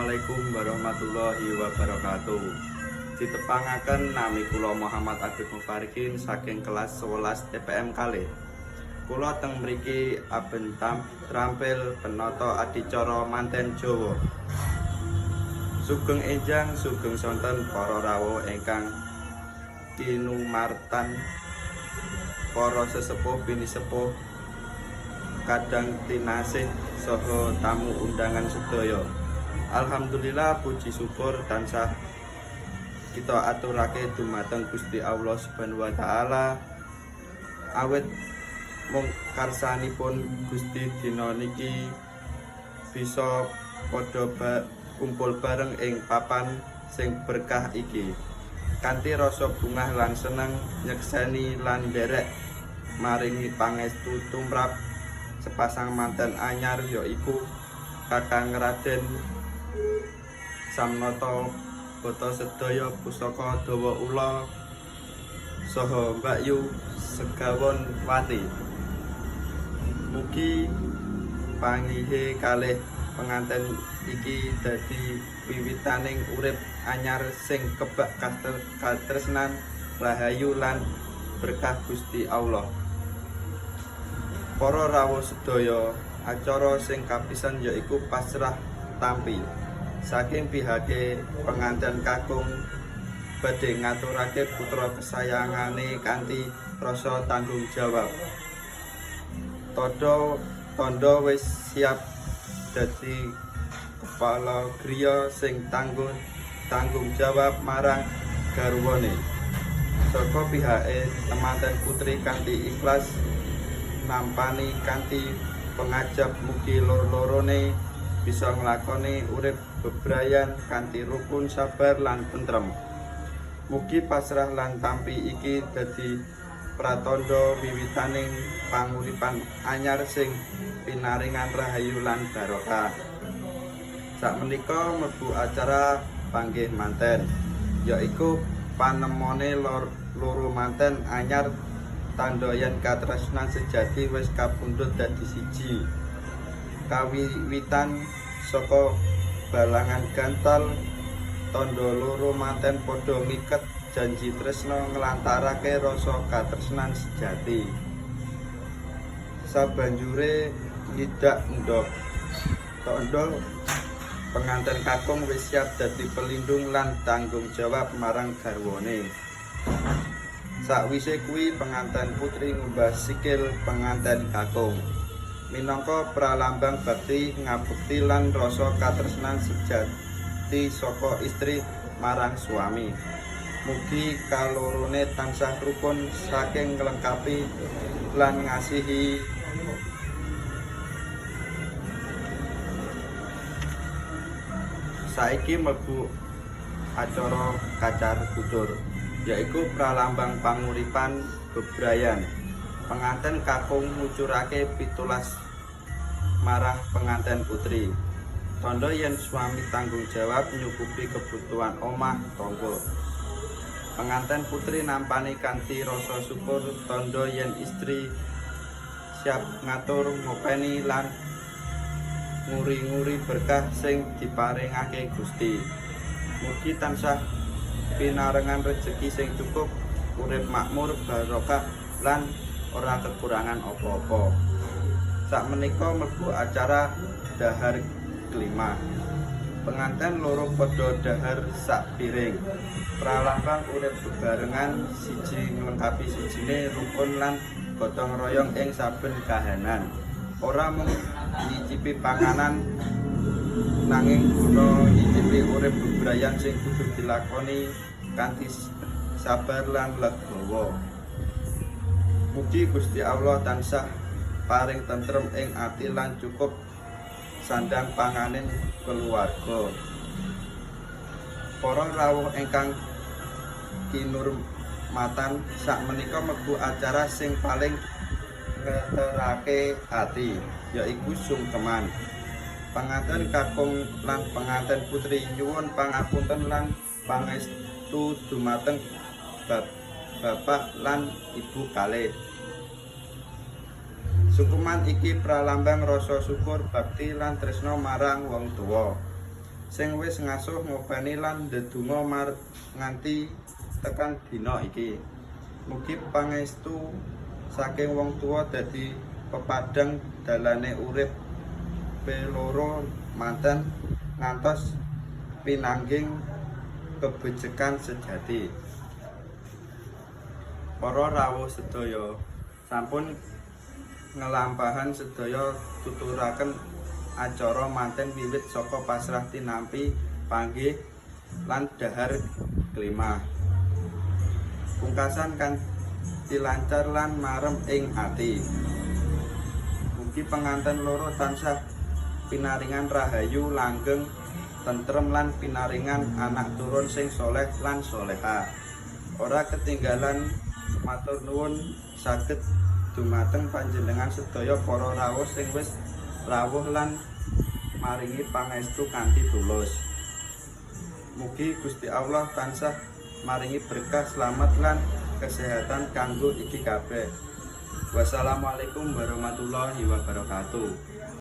Assalamualaikum warahmatullahi wabarakatuh. Ditepangaken nami kula Muhammad Abid Mufarikin saking kelas 11 TPM kalih. Kula teng mriki aben trampil penata adicara manten Jawa. Sugeng enjang sugeng sonten para rawuh ingkang kinumartan, para sesepuh binisepuh kadang tinasih saha tamu undangan sedaya. Alhamdulillah puji syukur tansah kita aturake dumateng Gusti Allah Subhanahu wa taala. Awit mung karsanipun Gusti dina niki bisa padha kumpul bareng ing papan sing berkah iki. Kanthi rasa bungah lan seneng nyekseni lan nderek maringi pangestu tumrap sepasang manten anyar yaiku Kakang Raden Samnata Bata sedaya pusaka dawa ula saha Mbak Yu Segawon Wati. Mugi pangihe kalih penganten iki dadi wiwitaning urip anyar sing kebak katresnan, rahayu lan berkah Gusti Allah. Para rawuh sedaya, acara sing kapisan yaiku pasrah tampi saking pihake penganten kakung badhe ngaturake putra kesayangane kanthi rasa tanggung jawab. Tondo wis siap dadi kepala griya sing tanggung jawab marang garwane. Saka pihake temanten putri kanthi ikhlas nampani kanthi pengajap mugi loro-lorone bisa nglakoni urip bebrayan kanthi rukun, sabar lan tentrem. Mugi pasrah lan tampi iki dadi pratandha wiwitaning panguripan anyar sing pinaringan rahayu lan barokah. Sakmenika mlebu acara panggih manten, yaiku panemone loro manten anyar tandha yen katresnan sejati wis kapundhut dadi siji. Kawiwitan saka balangan gantal tandha loro manten padha ngiket janji tresna nglantarake rasa katresnan sejati. Sabanjure ngidak ndok tandha penganten kakung wis siap dadi pelindung lan tanggung jawab marang garwane. Sakwise kuwi penganten putri ngumbah sikil penganten kakung minangka pralambang bakti ngabekti lan rasa katresnan sejati saka istri marang suami. Mugi kalorone tansah rukun saking nglengkapi lan ngasihi saiki mlebu acara kacar kutur, yaiku pralambang panguripan bebrayan. Penganten kakung ngucurake 17 marang penganten putri. Tandha yen suami tanggung jawab nyukupi kebutuhan omah tangga. Penganten putri nampani kanthi rasa syukur tandha yen istri siap ngatur ngopeni lan nguri-nguri berkah sing diparingake Gusti. Mugi tansah pinarengan rejeki sing cukup, urip makmur, barokah lan ora kekurangan apa-apa. Sakmenika mlebu acara dahar kelima. Penganten loro padha dahar sak piring. Pralambang urip bebarengan siji nglengkapi sijine rukun lan gotong royong ing saben kahanan. Ora mung nyicipi panganan nanging guna nyicipi urip bebrayan sing kudu dilakoni kanthi sabar lan legowo. Mugi Gusti Allah tansah paring tentrem ing ati lan cukup sandang panganen keluarga. Para rawuh ingkang kinurmatan, sakmenika mlebu acara sing paling ngeterake ati, yaiku sungkeman. Penganten kakung lan penganten putri nyuwun pangapunten lan pangestu dumateng bapak lan ibu kalih. Sungkeman iki pralambang rasa syukur, bakti lan tresna marang wong tuwa. sing wis ngasuh ngopeni lan ndedonga nganti tekan dina iki. Mugi pangestu saking wong tua dadi pepadang dalane urip peloro manten ngantos pinangging kebejekan sejati. Para rawuh sedaya, sampun ngelampahan sedaya tuturaken acara manten wiwit saka pasrah tinampi panggih lan dhahar klimah. Pungkasan kan lancar lan marem ing ati. Mugi penganten loro tansah pinaringan rahayu langgeng tentrem lan pinaringan anak turun sing soleh lan soleha. Ora ketinggalan matur nuwun saged dumateng panjenengan sedaya para rawuh sing wis rawuh lan maringi pangestu kanthi tulus. Mugi Gusti Allah tansah maringi berkah selamat lan kesehatan kanggo iki kabeh. Wassalamualaikum warahmatullahi wabarakatuh.